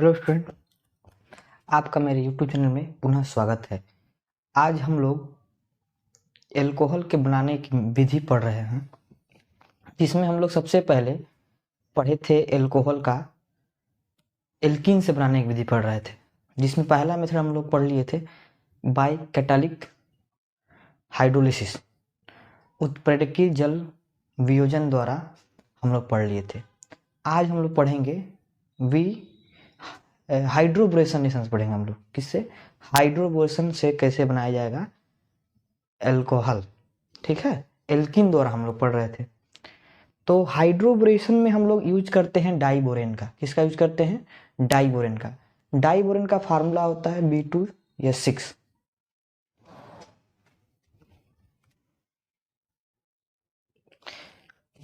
Hello student, आपका मेरे YouTube channel में पुनः स्वागत है। आज हम लोग एल्कोहल के बनाने की विधि पढ़ रहे हैं, जिसमें हम लोग सबसे पहले पढ़े थे एल्कोहल का एल्कीन से बनाने की विधि पढ़ रहे थे, जिसमें पहला मेथड हम लोग पढ़ लिए थे बाय कैटालिक हाइड्रोलिसिस, उत्प्रेरकीय जल वियोजन द्वारा हम लोग पढ़ लिए थे। आज हम लोग पढ़ेंगे हाइड्रोब्रेशन पढ़ेंगे हम लोग। किससे? हाइड्रोब्रेशन से कैसे बनाया जाएगा एल्कोहल, ठीक है। एल्कीन द्वारा हम लोग पढ़ रहे थे। तो हाइड्रोब्रेशन में हम लोग यूज करते हैं डाइबोरेन का। किसका यूज करते हैं? डाइबोरेन का। डाइबोरेन का फार्मूला होता है B2S6।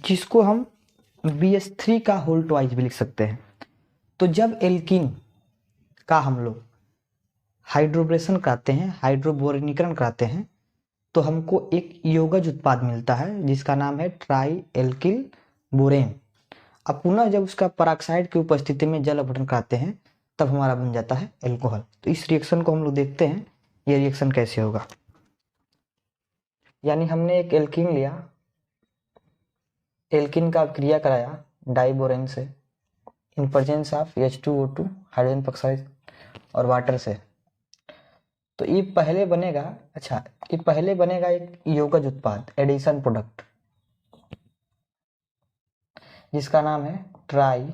जिसको हम BS3 का होल ट्वाइस भी लिख सकते हैं। तो जब एल्कीन का हम लोग हाइड्रोब्रेशन कराते हैं, हाइड्रोबोरेनीकरण कराते हैं, तो हमको एक यौगज उत्पाद मिलता है जिसका नाम है ट्राई एल्किल बोरेन। अब पुनः जब उसका पेरोक्साइड की उपस्थिति में जल अपघटन कराते हैं तब हमारा बन जाता है एल्कोहल। तो इस रिएक्शन को हम लोग देखते हैं, ये रिएक्शन कैसे होगा। यानी हमने एक एल्कीन लिया, एल्कीन का क्रिया कराया डाइबोरेन से in presence of H2O2 hydrogen peroxide और वाटर से। तो ये पहले बनेगा, ये पहले बनेगा एक यौगज उत्पाद, एडिशन प्रोडक्ट, जिसका नाम है ट्राई,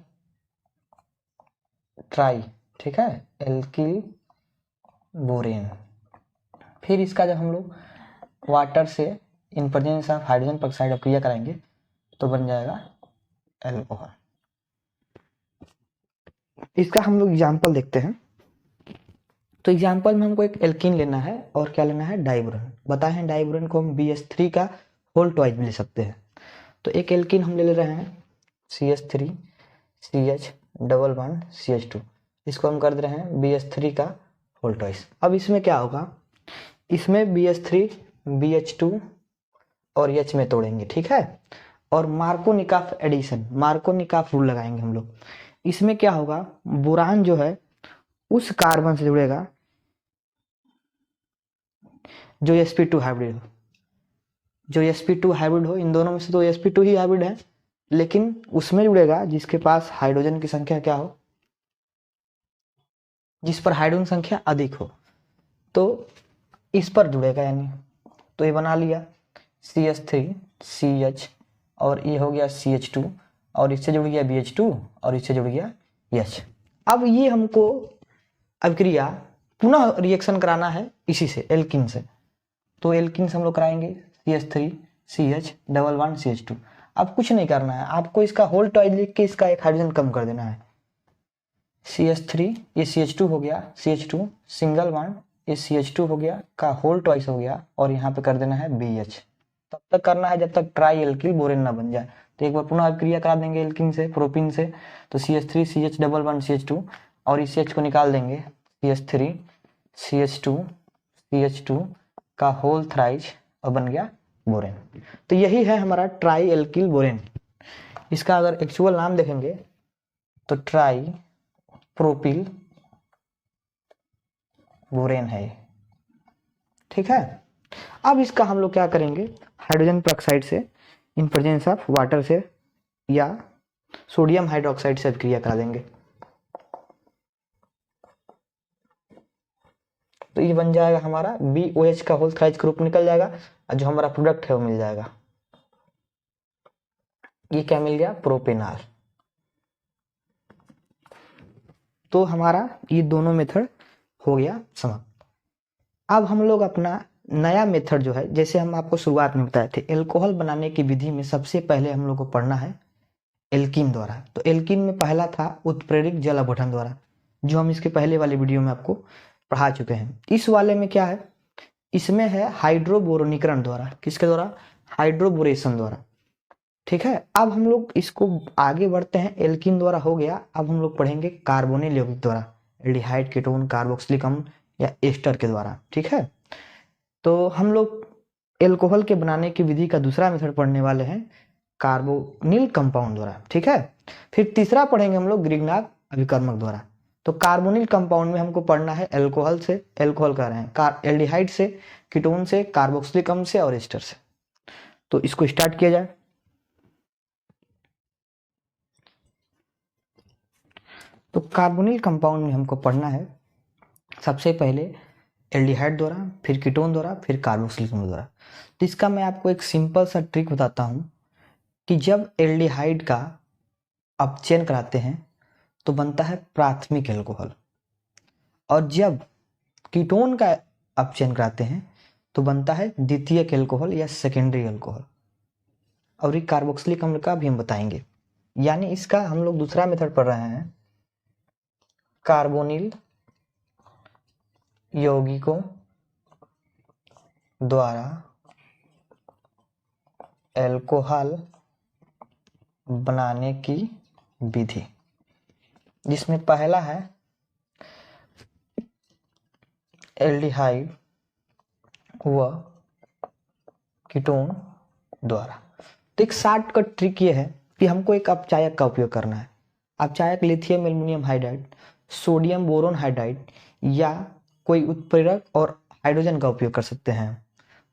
ठीक है, एल्किल बोरेन। फिर इसका जब हम लोग वाटर से in presence of hydrogen peroxide क्रिया कराएंगे तो बन जाएगा एल्कोहल। इसका हम लोग एग्जाम्पल देखते हैं। तो एग्जाम्पल में हमको एक एल्कीन लेना है और क्या लेना है? डाइबोरेन। बताए हैं डाइबोरेन को हम BS3 का होल ट्वाइस भी ले सकते हैं। तो एक एल्कीन हम ले रहे हैं CH3 CH +1 CH2, इसको हम कर दे रहे हैं BS3 का होल ट्वाइस। अब इसमें क्या होगा? इसमें BS3 BH2 और H में तोड़ेंगे, ठीक है। और मार्कोनिकॉफ एडिशन, मार्कोनिकॉफ रूल लगाएंगे हम लोग। इसमें क्या होगा? बोरान जो है उस कार्बन से जुड़ेगा जो sp2 हाइब्रिड हो, इन दोनों में से तो sp2 ही हाइब्रिड है, लेकिन उसमें जुड़ेगा जिसके पास हाइड्रोजन की संख्या क्या हो, जिस पर हाइड्रोजन संख्या अधिक हो, तो इस पर जुड़ेगा। यानी तो ये बना लिया CH3 CH और ये हो गया CH2 और इससे जुड़ गया BH2 और इससे जुड़ गया H। अब ये हमको अभिक्रिया पुनः रिएक्शन कराना है इसी से, एल्कीन से। तो एल्कीन से हम लोग कराएंगे CH3 CH +1 CH2। अब कुछ नहीं करना है, आपको इसका होल ट्वाइस लिख के इसका एक हाइड्रोजन कम कर देना है। CH3 ये CH2 हो गया, CH2 सिंगल बॉन्ड, ये CH2 हो गया का होल ट्वाइस हो गया और यहाँ पे कर देना है BH। तब तक करना है जब तक ट्राई एल्किल बोरेन ना बन जाए। तो एक बार पुनः क्रिया करा देंगे एल्कीन से, प्रोपीन से। तो CH3 CH +1 CH2 और इस CH को निकाल देंगे, CH3 CH2 CH2 का होल थ्राइज और बन गया बोरेन। तो यही है हमारा ट्राई एल्किल बोरेन। इसका अगर एक्चुअल नाम देखेंगे तो ट्राई प्रोपिल बोरेन है, ठीक है। अब इसका हम लोग क्या करेंगे? हाइड्रोजन पेरोक्साइड से इन प्रेजेंस ऑफ वाटर से या सोडियम हाइड्रोक्साइड से क्रिया करा देंगे। तो ये बन जाएगा हमारा BOH का होल थ्राइज का रूप निकल जाएगा और जो हमारा प्रोडक्ट है वो मिल जाएगा। ये क्या मिल गया? प्रोपेनॉल। तो हमारा ये दोनों मेथड हो गया समाप्त। अब हम लोग अपना नया मेथड जो है, जैसे हम आपको शुरुआत में बताए थे, एल्कोहल बनाने की विधि में सबसे पहले हम लोग को पढ़ना है एल्कीन द्वारा। तो एल्कीन में पहला था उत्प्रेरक जल अपघटन द्वारा, जो हम इसके पहले वाले वीडियो में आपको पढ़ा चुके हैं। इस वाले में क्या है? इसमें है हाइड्रोबोरेनीकरण द्वारा। किसके द्वारा? हाइड्रोबोरेशन द्वारा, ठीक है। अब हम लोग इसको आगे बढ़ते हैं। एल्कीन द्वारा हो गया, अब हम लोग पढ़ेंगे कार्बोनिल यौगिक द्वारा, एल्डिहाइड, कीटोन, कार्बोक्सिलिक अम्ल या एस्टर के द्वारा, ठीक है। तो हम लोग एल्कोहल के बनाने की विधि का दूसरा मेथड पढ़ने वाले हैं कार्बोनिल कंपाउंड द्वारा, ठीक है। फिर तीसरा पढ़ेंगे हम लोग ग्रिग्नाग अभिकर्मक द्वारा। तो कार्बोनिल कंपाउंड में हमको पढ़ना है एल्कोहल से, एल्कोहल कह रहे हैं, एल्डिहाइड से, कीटोन से, कार्बोक्सिलिक अम्ल से और एस्टर से। तो इसको स्टार्ट किया जाए। तो कार्बोनिल कंपाउंड में हमको पढ़ना है सबसे पहले एल्डिहाइड द्वारा, फिर कीटोन द्वारा, फिर कार्बोक्सिलिक अम्ल द्वारा। तो इसका मैं आपको एक सिंपल सा ट्रिक बताता हूं कि जब एल्डिहाइड का अपचयन कराते हैं तो बनता है प्राथमिक एल्कोहल, और जब कीटोन का अपचयन कराते हैं तो बनता है द्वितीयक एल्कोहल या सेकेंडरी एल्कोहल। और ये कार्बोक्सिलिक अम्ल का भी हम बताएंगे। यानी इसका हम लोग दूसरा मेथड पढ़ रहे हैं, कार्बोनिल यौगिकों द्वारा एल्कोहल बनाने की विधि, जिसमें पहला है एल्डिहाइड व कीटोन द्वारा। तो एक शॉर्टकट ट्रिक ये है कि हमको एक अपचायक का उपयोग करना है। अपचायक lithium aluminium hydride, sodium boron hydride या कोई उत्प्रेरक और हाइड्रोजन का उपयोग कर सकते हैं।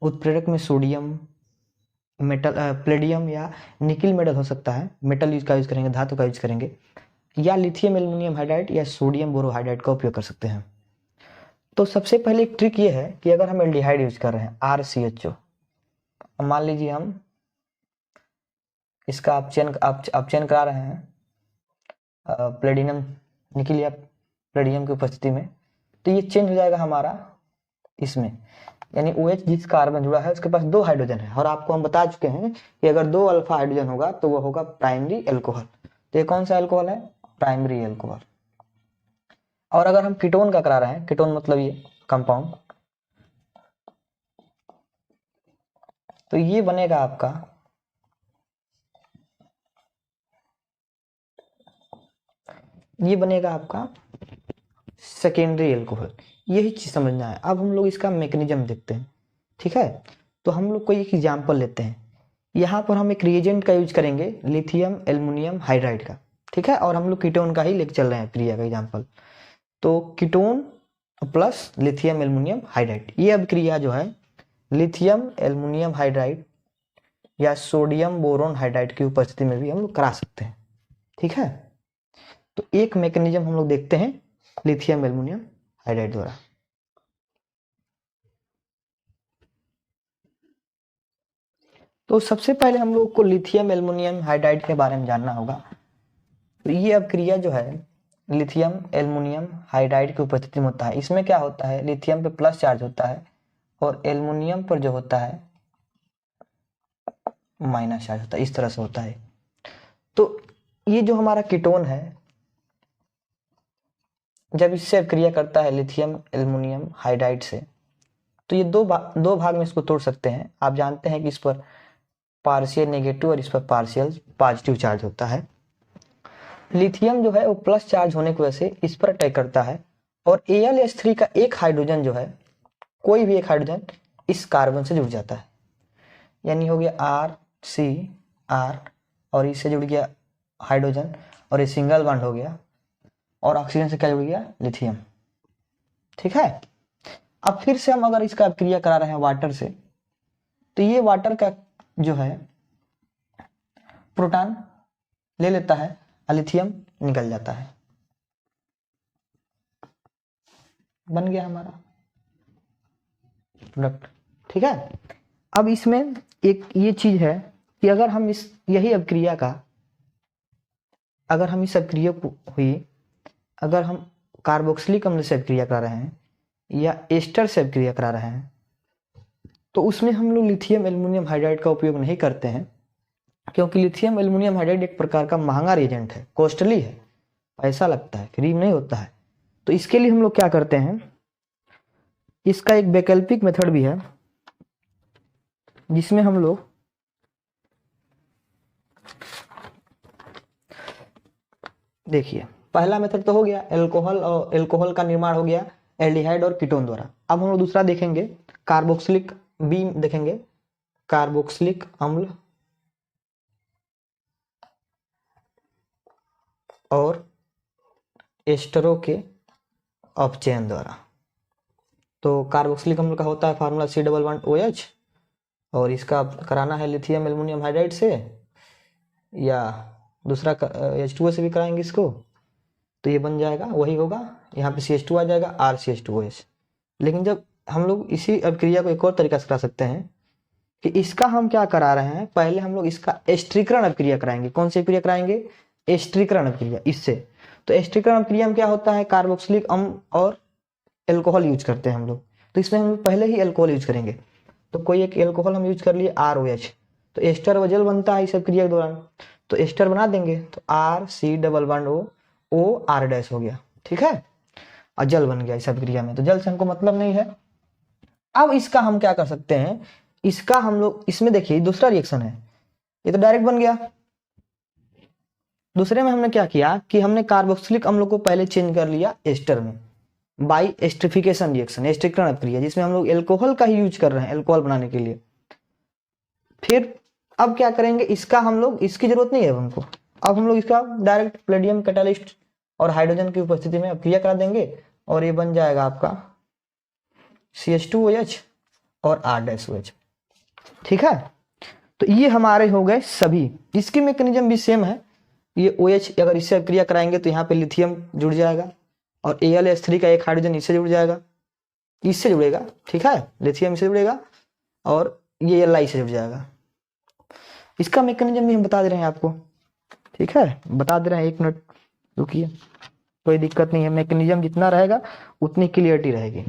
उत्प्रेरक में सोडियम, मेटल, प्लेडियम या निकिल मेटल हो सकता है, मेटल यूज का यूज करेंगे, धातु का यूज करेंगे, या लिथियम एल्युमिनियम हाइड्राइड या सोडियम बोरोहाइड्राइड का उपयोग कर सकते हैं। तो सबसे पहले एक ट्रिक ये है कि अगर हम एल्डिहाइड यूज कर रहे हैं RCHO, मान लीजिए हम इसका अपचयन करा रहे हैं प्लेडिनम निकिल या प्लेडियम की उपस्थिति में, तो ये चेंज हो जाएगा हमारा इसमें, यानी OH जिस कार्बन जुड़ा है उसके पास 2 हाइड्रोजन है, और आपको हम बता चुके हैं कि अगर 2 अल्फा हाइड्रोजन होगा तो वो होगा प्राइमरी एल्कोहल। तो ये कौन सा एल्कोहल है? Primary alcohol. और अगर हम कीटोन का करा रहे हैं, कीटोन मतलब ये कंपाउंड, तो ये बनेगा आपका सेकेंडरी एल्कोहल। यही चीज समझना है। अब हम लोग इसका मैकेनिज्म देखते हैं, ठीक है। तो हम लोग कोई एक एग्जाम्पल लेते हैं। यहाँ पर हम एक रिएजेंट का यूज करेंगे लिथियम एल्युमिनियम हाइड्राइड का, ठीक है, और हम लोग कीटोन का ही लेके चल रहे हैं क्रिया का एग्जाम्पल। तो ketone plus lithium aluminium hydride, ये अब क्रिया जो है लिथियम एल्युमिनियम हाइड्राइड या सोडियम बोरोन हाइड्राइड की उपस्थिति में भी हम लोग करा सकते हैं, ठीक है। तो एक मैकेनिज्म हम लोग देखते हैं लिथियम एल्युमिनियम हाइड्राइड द्वारा। तो सबसे पहले हम लोग को लिथियम एल्युमिनियम हाइड्राइड के बारे में जानना होगा। तो ये अब क्रिया जो है लिथियम एल्युमिनियम हाइड्राइड की उपस्थिति में होता है। इसमें क्या होता है, लिथियम पे प्लस चार्ज होता है और एल्युमिनियम पर जो होता है माइनस चार्ज होता है, इस तरह से होता है। तो ये जो हमारा कीटोन है, जब इससे क्रिया करता है लिथियम एल्युमिनियम हाइड्राइड से, तो ये दो भाग में इसको तोड़ सकते हैं। आप जानते हैं कि इस पर पार्शियल नेगेटिव और इस पर पार्शियल पॉजिटिव चार्ज होता है। लिथियम जो है वो प्लस चार्ज होने की वजह से इस पर अटैक करता है, और AlH3 का एक हाइड्रोजन जो है, कोई भी एक हाइड्रोजन इस कार्बन से जुड़ जाता है, यानी हो गया RCR, और इससे जुड़ गया हाइड्रोजन और ये सिंगल बॉन्ड हो गया, और ऑक्सीजन से क्या जुड़ गया, लिथियम, ठीक है। अब फिर से हम अगर इसका क्रिया करा रहे हैं वाटर से, तो ये वाटर का जो है प्रोटॉन ले लेता है, लिथियम निकल जाता है, बन गया हमारा प्रोडक्ट, ठीक है। अब इसमें एक ये चीज है कि अगर हम इस अभिक्रिया को हुई, अगर हम कार्बोक्सिलिक अम्ल से अभिक्रिया करा रहे हैं या एस्टर से अभिक्रिया करा रहे हैं, तो उसमें हम लोग लिथियम एल्युमिनियम हाइड्राइड का उपयोग नहीं करते हैं, क्योंकि लिथियम एल्युमिनियम हाइड्राइड एक प्रकार का महंगा रिएजेंट है, कॉस्टली है, पैसा लगता है, फ्री में नहीं होता है। तो इसके लिए हम लोग क्या करते हैं, इसका एक वैकल्पिक मेथड भी है, जिसमें हम लोग देखिए, पहला मेथड तो हो गया एल्कोहल का निर्माण हो गया एल्डिहाइड और कीटोन द्वारा। अब हम लोग दूसरा देखेंगे, कार्बोक्सिलिक बी देखेंगे, कार्बोक्सिलिक अम्ल और एस्टरों के अपचयन द्वारा। तो कार्बोक्सिलिक अम्ल का होता है फार्मूला C++OH, और इसका कराना है लिथियम एल्युमिनियम हाइड्राइड से या दूसरा H2O से भी कराएंगे इसको, तो ये बन जाएगा, वही होगा, यहाँ पे CH2 आ जाएगा, RCH2OH। लेकिन जब हम लोग इसी अभिक्रिया को एक और तरीका से करा सकते हैं कि इसका हम क्या करा रहे हैं, पहले हम लोग इसका एस्ट्रीकरण अभिक्रिया कराएंगे। कौन सी अभिक्रिया कराएंगे? एस्ट्रीकरण अभिक्रिया इससे। तो एस्ट्रीकरण अभिक्रिया में क्या होता है, कार्बोक्सिलिक अम्ल और एल्कोहल यूज करते हैं हम लोग, तो इसमें हम लोग पहले ही एल्कोहल यूज करेंगे। तो कोई एक एल्कोहल हम यूज कर लिए ROH, तो एस्टर व जल बनता है इस अभिक्रिया के दौरान, तो एस्टर बना देंगे, तो RC++O OR' हो गया, ठीक है, और जल बन गया इस अभिक्रिया में। तो जल से हमको मतलब नहीं है। अब इसका हम क्या कर सकते हैं, इसका हम लोग इसमें देखिए दूसरा रिएक्शन है, ये तो डायरेक्ट बन गया। दूसरे में हमने क्या किया कि हमने कार्बोक्सिलिक अम्ल को पहले चेंज कर लिया एस्टर में बाई एस्ट्रिफिकेशन रिएक्शन, एस्ट्रीकरण अभिक्रिया, जिसमें हम लोग एल्कोहल का ही यूज कर रहे हैं एल्कोहल बनाने के लिए। फिर अब क्या करेंगे, इसका हम लोग, इसकी जरूरत नहीं है हमको, अब हम लोग इसका डायरेक्ट प्लेडियम कैटालिस्ट और हाइड्रोजन की उपस्थिति में अभिक्रिया करा देंगे, और ये बन जाएगा आपका CH2OH और R'OH, ठीक है। तो ये हमारे हो गए सभी। इसकी मैकेनिज्म भी सेम है, ये OH अगर इससे अभिक्रिया कराएंगे तो यहाँ पे लिथियम जुड़ जाएगा, और AlS3 का एक हाइड्रोजन इससे जुड़ जाएगा, इससे जुड़ेगा, ठीक है, लिथियम इससे जुड़ेगा, और ये Li से जुड़ जाएगा। इसका मैकेनिज्म भी हम बता दे रहे हैं आपको, ठीक है, बता दे रहे हैं, 1 मिनट रुकिए, कोई दिक्कत नहीं है, मैकेनिज्म जितना रहेगा उतनी क्लियरिटी रहेगी।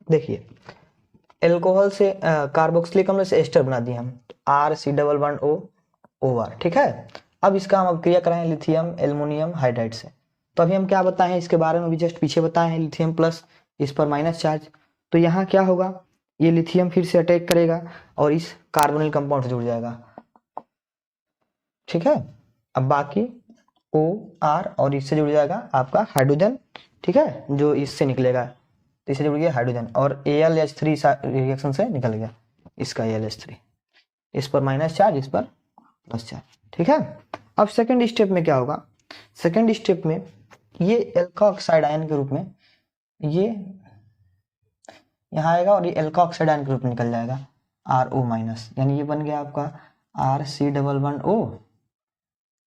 देखिए एल्कोहल से कार्बोक्सिलिक अम्ल से एस्टर बना दिए हम, RC++O OR, ठीक है। अब इसका हम अभिक्रिया कराएं लिथियम एल्युमिनियम हाइड्राइड से। तो अभी हम क्या बताए हैं इसके बारे में भी जस्ट पीछे बताए हैं, लिथियम प्लस, इस पर माइनस चार्ज, तो यहाँ क्या होगा, ये लिथियम फिर से अटैक करेगा और इस कार्बोनिल कंपाउंड से जुड़ जाएगा, ठीक है। अब बाकी OR और इससे जुड़ जाएगा आपका हाइड्रोजन, ठीक है, जो इससे निकलेगा, तो इससे जुड़ गया हाइड्रोजन, और AlH3 रिएक्शन से निकल गया इसका AlH3, इस पर माइनस चार्ज, इस पर प्लस चार्ज, ठीक है। अब सेकंड स्टेप में क्या होगा, सेकंड स्टेप में ये एल्का ऑक्साइड आयन के रूप में ये यहाँ आएगा, और ये एल्का ऑक्साइड आयन के रूप में निकल जाएगा RO माइनस, यानी ये बन गया आपका RC++O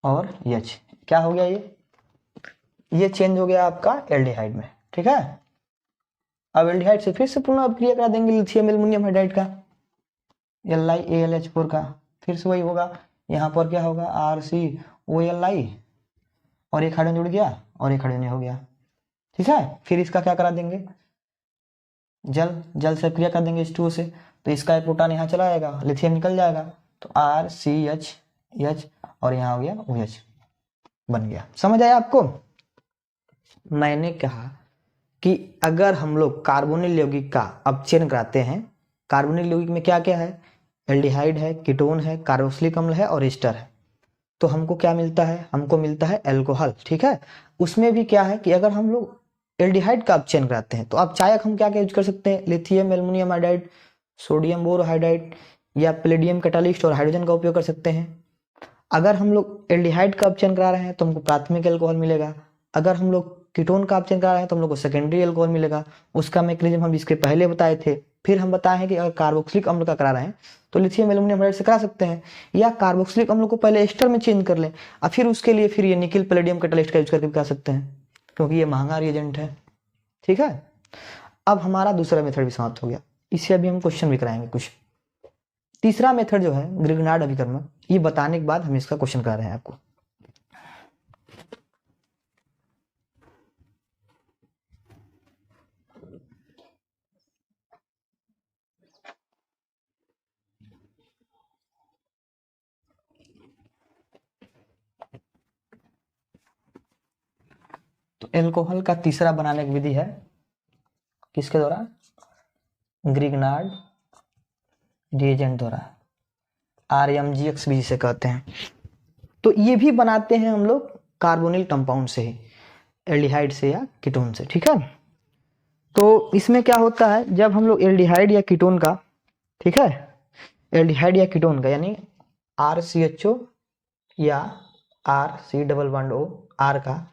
और H, क्या हो गया, ये चेंज हो गया आपका एल्डिहाइड में, ठीक है। अब एल्डिहाइड से फिर से पुनः अभिक्रिया करा देंगे लिथियम एल्युमिनियम हाइड्राइड का, LiAlH4 का, फिर से वही होगा, यहाँ पर क्या होगा RCOLi, और एक हाइड्रोजन जुड़ गया और एक हाइड्रोजन हो गया, ठीक है। फिर इसका क्या करा देंगे, जल से अभिक्रिया कर देंगे H2O से, तो इसका एक प्रोटॉन यहाँ चला जाएगा, लिथियम निकल जाएगा, तो RCH और यहाँ हो गया OH, बन गया। समझ आया आपको? मैंने कहा कि अगर हम लोग कार्बोनिल यौगिक का अपचयन कराते हैं, कार्बोनिल यौगिक में क्या क्या है, एल्डिहाइड है, कीटोन है, कार्बोक्सिलिक अम्ल है और एस्टर है, तो हमको क्या मिलता है, हमको मिलता है एल्कोहल, ठीक है। उसमें भी क्या है कि अगर हम लोग एल्डिहाइड का अपचयन कराते हैं, तो अब चायक हम क्या क्या यूज कर सकते हैं, lithium aluminium hydride, sodium borohydride, या प्लेडियम कैटालिस्ट और हाइड्रोजन का उपयोग कर सकते हैं। अगर हम लोग एल्डिहाइड का अपचयन करा रहे हैं तो हमको प्राथमिक एल्कोहल मिलेगा, अगर हम लोग कीटोन का अपचयन करा रहे हैं तो हम लोग को सेकेंडरी एल्कोहल मिलेगा। उसका मैकेनिज्म हम इसके पहले बताए थे। फिर हम बताए हैं कि अगर कार्बोक्सिलिक अम्ल का करा रहे हैं तो लिथियम एल्युमिनियम हाइड्राइड से करा सकते हैं, या कार्बोक्सिलिक अम्ल को पहले एस्टर में चेंज कर लें और फिर उसके लिए फिर ये निकिल पैलेडियम कैटालिस्ट का यूज करके भी करा सकते हैं, क्योंकि ये महंगा रिएजेंट है, ठीक है। अब हमारा दूसरा मेथड भी समाप्त हो गया, इससे अभी हम क्वेश्चन भी कराएंगे कुछ। तीसरा मेथड जो है ग्रिग्नार्ड अभिकर्मक, ये बताने के बाद हम इसका क्वेश्चन करा रहे हैं आपको। तो एल्कोहल का तीसरा बनाने की विधि है किसके द्वारा, ग्रिग्नार्ड रिएजेंट द्वारा, RMGX भी जिसे कहते हैं। तो ये भी बनाते हैं हम लोग कार्बोनिल कंपाउंड से ही, एल्डिहाइड से या कीटोन से, ठीक है। तो इसमें क्या होता है, जब हम लोग एल्डिहाइड या कीटोन का, ठीक है, एल्डिहाइड या कीटोन का यानी RCHO या RC double bond O R का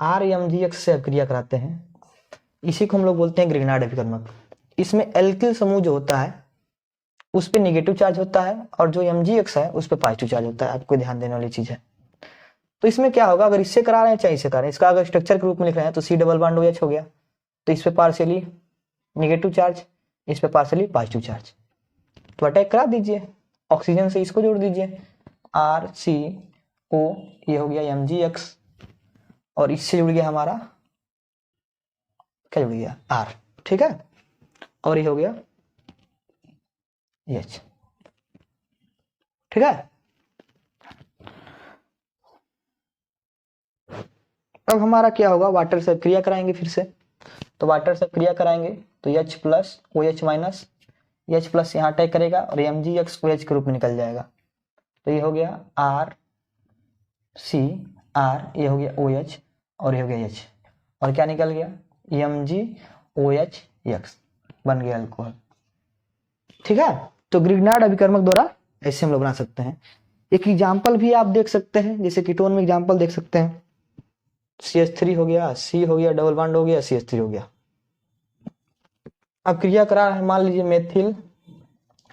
RMGX से अभिक्रिया कराते हैं, इसी को हम लोग बोलते हैं ग्रिग्नार्ड अभिकर्मक। इसमें एल्किल समूह जो होता है उस पर निगेटिव चार्ज होता है और जो MgX है उस पर पॉजिटिव चार्ज होता है, आपको ध्यान देने वाली चीज है। तो इसमें क्या होगा, अगर इससे करा रहे हैं चाहे इससे करा रहे हैं, इसका अगर स्ट्रक्चर के रूप में लिख रहे हैं तो C डबल बॉन्ड OH हो गया, तो इस पे पार्शियली निगेटिव चार्ज, इस पे पार्शियली पॉजिटिव चार्ज, तो अटैक करा दीजिए, ऑक्सीजन से इसको जोड़ दीजिए RCO, ये हो गया MgX, और इससे जुड़ गया हमारा क्या जुड़ गया R, ठीक है, और ये हो गया H, ठीक है। अब हमारा क्या होगा, वाटर से क्रिया कराएंगे फिर से, तो वाटर से क्रिया कराएंगे तो H plus OH minus, H plus यहाँ अटैक करेगा और MgX OH के रूप में निकल जाएगा, तो ये हो गया RCR, ये हो गया OH और ये हो गया H, और क्या निकल गया MgOHX, बन गया अल्कोहल, ठीक है। तो ग्रिग्नार्ड अभिकर्मक द्वारा ऐसे हम लोग बना सकते हैं। एक एग्जाम्पल भी आप देख सकते हैं, जैसे कीटोन में एग्जाम्पल देख सकते हैं, CH3 हो गया, C हो गया, डबल बॉन्ड हो गया, CH3 हो गया। अब क्रिया करा है मान लीजिए मेथिल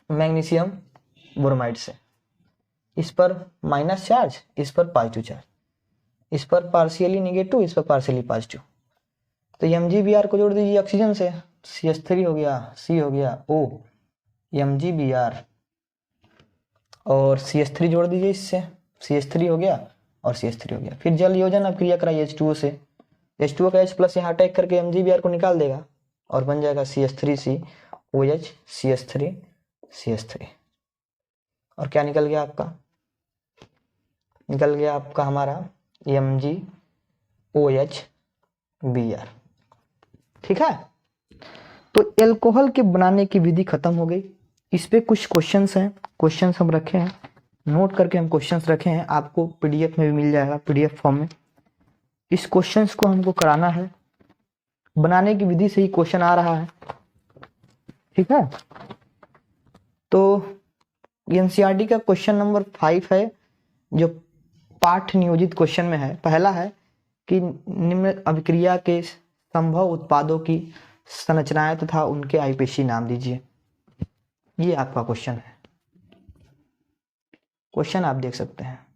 मैग्नीशियम ब्रोमाइड से, इस पर माइनस चार्ज, इस पर पॉजिटिव चार्ज, इस पर पार्शियली निगेटिव, इस पर पार्शियली पॉजिटिव, तो MgBr को जोड़ दीजिए ऑक्सीजन से, CH3 हो गया, C हो गया O, MgBr और CH3 जोड़ दीजिए इससे, CH3 हो गया और CH3 हो गया, फिर जल योजन अब क्रिया कराइए H2O से, H2O का H प्लस यहाँ अटैक करके MgBr को निकाल देगा और बन जाएगा CH3COH CH3CH3, और क्या निकल गया आपका, निकल गया आपका हमारा MgOHBr, ठीक है। तो एल्कोहल के बनाने की विधि खत्म हो गई। इस पे कुछ क्वेश्चंस हैं, क्वेश्चंस हम रखे हैं, नोट करके हम क्वेश्चंस रखे हैं, आपको PDF में भी मिल जाएगा, PDF फॉर्म में। इस क्वेश्चंस को हमको कराना है, बनाने की विधि से ही क्वेश्चन आ रहा है, ठीक है। तो NCERT का क्वेश्चन नंबर 5 है, जो पाठ नियोजित क्वेश्चन में है। पहला है कि निम्न अभिक्रिया के संभव उत्पादों की संरचनाएं तथा उनके IPC नाम दीजिए, ये आपका क्वेश्चन है। क्वेश्चन आप देख सकते हैं,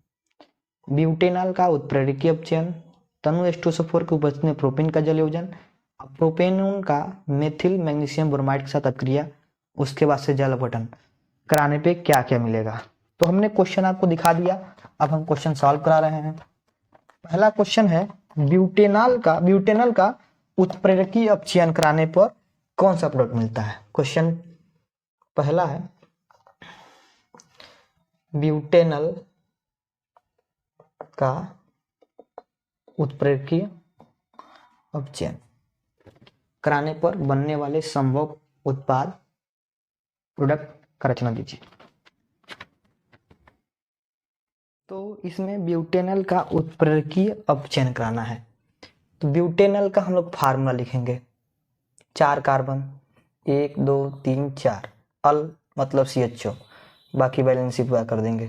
ब्यूटेनॉल का उत्प्रेरकीय अपचयन, तनु H2SO4 की उपस्थिति में प्रोपेन का जल योजन, प्रोपेनॉन का मेथिल मैग्नीशियम ब्रोमाइड के साथ अपक्रिया, उसके बाद से जल अपघटन कराने पे क्या क्या मिलेगा। तो हमने क्वेश्चन आपको दिखा दिया, अब हम क्वेश्चन सॉल्व करा रहे हैं। पहला क्वेश्चन है, ब्यूटेनॉल का उत्प्रेरकीय अपचयन कराने पर कौन सा प्रोडक्ट मिलता है। क्वेश्चन पहला है, ब्यूटेनॉल का उत्प्रेरकीय अपचयन कराने पर बनने वाले संभव उत्पाद प्रोडक्ट का रचना दीजिए। तो इसमें ब्यूटेनॉल का उत्प्रेरकीय अपचयन कराना है, तो ब्यूटेनॉल का हम लोग फार्मूला लिखेंगे, 4 कार्बन, 1 2 3 4, अल मतलब CHO, बाकी वैलेंसी पूरा कर देंगे,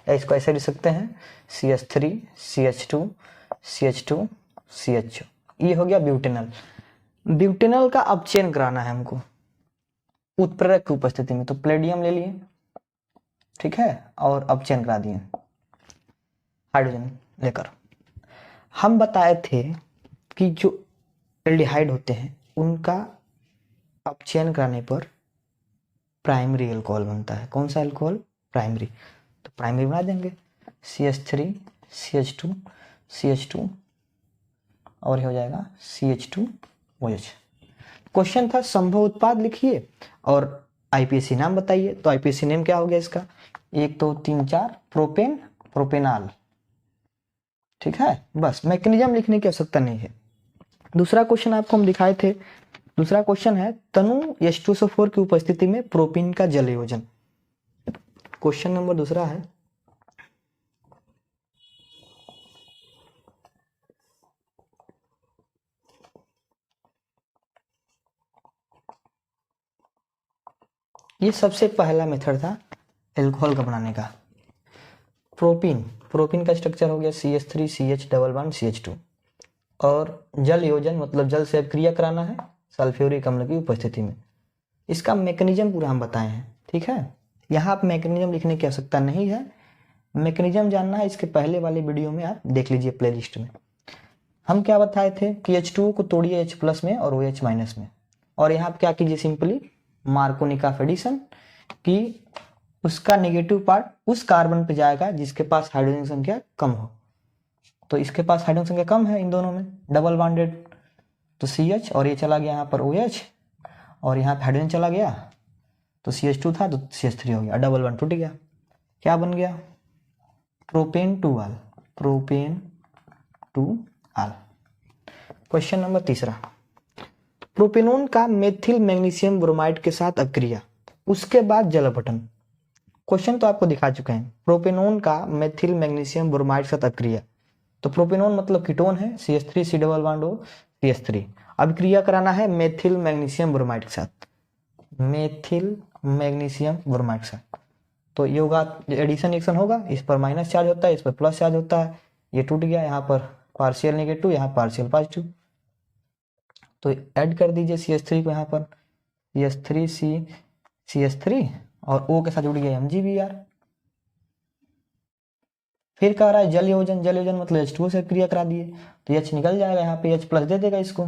या इसको ऐसे लिख सकते हैं CH3 CH2 CH2 CHO, ये हो गया ब्यूटेनॉल। ब्यूटेनॉल का अपचयन कराना है हमको उत्प्रेरक की उपस्थिति में, तो प्लेडियम ले लिए, ठीक है, और अपचयन करा दिए हाइड्रोजन लेकर। हम बताए थे कि जो एल्डिहाइड होते हैं उनका अपचयन कराने पर प्राइमरी अल्कोहल बनता है। कौन सा अल्कोहल, प्राइमरी, तो प्राइमरी बना देंगे CH3 CH2 CH2 और हो जाएगा CH2OH। क्वेश्चन था संभव उत्पाद लिखिए और IPC नाम बताइए, तो IPC नेम क्या हो गया इसका, 1 2 3 4 प्रोपेन प्रोपेनॉल, ठीक है, बस मैकेनिज्म लिखने की आवश्यकता नहीं है। दूसरा क्वेश्चन आपको हम दिखाए थे, दूसरा क्वेश्चन है तनु H2SO4 की उपस्थिति में प्रोपीन का जल योजन। क्वेश्चन नंबर दूसरा है, ये सबसे पहला मेथड था एल्कोहल का बनाने का। प्रोपीन का स्ट्रक्चर हो गया CH3 CH double bond CH2। और जल योजन मतलब जल से क्रिया कराना है सल्फ्यूरिक अम्ल की उपस्थिति में। इसका मैकेनिज्म पूरा हम बताए हैं, ठीक है। यहाँ आप मैकेनिज्म लिखने की आवश्यकता नहीं है, मैकेनिज्म जानना है इसके पहले वाले वीडियो में आप देख लीजिए प्लेलिस्ट में। हम क्या बताए थे कि H2O को तोड़िए H+ में और OH- में, और यहाँ आप क्या कीजिए सिंपली मार्कोनी ऑफ एडिशन कि उसका नेगेटिव पार्ट उस कार्बन पे जाएगा जिसके पास हाइड्रोजन संख्या कम हो। तो इसके पास हाइड्रोजन संख्या कम है इन दोनों में, डबल बॉन्डेड, तो CH और ये चला गया यहाँ पर OH, और यहाँ पे हाइड्रोजन चला गया तो CH2 था तो CH3 हो गया, डबल बॉन्ड टूट गया। क्या बन गया? प्रोपेन टू आल। क्वेश्चन नंबर 3, प्रोपेनोन का मेथिल मैग्नीशियम ब्रोमाइड के साथ अक्रिया, उसके बाद जल अपघटन। क्वेश्चन तो आपको दिखा चुके हैं, प्रोपेनोन का मेथिल मैग्नीशियम ब्रोमाइड के साथ अक्रिया। तो प्रोपेनोन मतलब कीटोन है CH3 C double bond O CH3। अब क्रिया कराना है मेथिल मैग्नीशियम ब्रोमाइड के साथ, मेथिल मैग्नीशियम ब्रोमाइड के साथ। तो ये होगा एडिशन रिएक्शन होगा, इस पर माइनस चार्ज होता है, इस पर प्लस चार्ज होता है, ये टूट गया, यहाँ पर पार्शियल नेगेटिव, यहाँ पार्शियल पॉजिटिव। तो ऐड कर दीजिए CH3 को यहाँ पर, CH3 और O के साथ जुड़ गया MgBr। फिर कह रहा है जल योजन मतलब H2O से क्रिया करा दिए तो H निकल जाएगा, यहाँ पे H+ दे देगा इसको,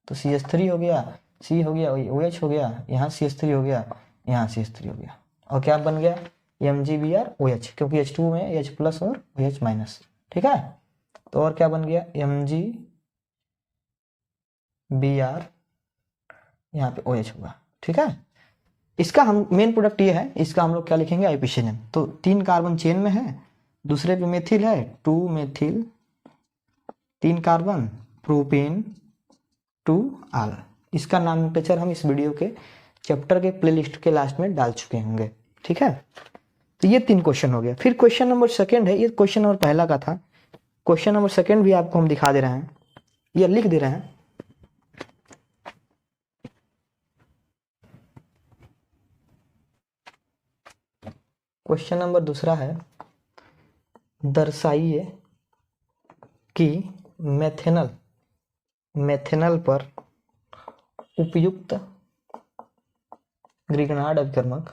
तो CH3 हो गया, C हो गया, OH हो गया, यहाँ CH3 हो गया, यहाँ CH3 हो गया, और क्या बन गया MgBr OH, क्योंकि H2 में H+ और OH-, ठीक है। तो और क्या बन गया MgBr, यहाँ पे OH होगा, ठीक है। इसका हम मेन प्रोडक्ट ये है, इसका हम लोग क्या लिखेंगे आइपीसीएन। तो 3 कार्बन चेन में है, दूसरे पे मेथिल है 2 मेथिल, 3 कार्बन प्रोपेन 2 आल। इसका नॉमेनक्लेचर हम इस वीडियो के चैप्टर के प्लेलिस्ट के लास्ट में डाल चुके होंगे, ठीक है। तो ये 3 क्वेश्चन हो गया। फिर क्वेश्चन नंबर 2 है, ये क्वेश्चन नंबर पहला का था, क्वेश्चन नंबर 2 भी आपको हम दिखा दे रहे हैं, ये लिख दे रहे हैं। क्वेश्चन नंबर 2 है, दर्शाइए कि मेथेनल पर उपयुक्त ग्रिगनार्ड अभिकर्मक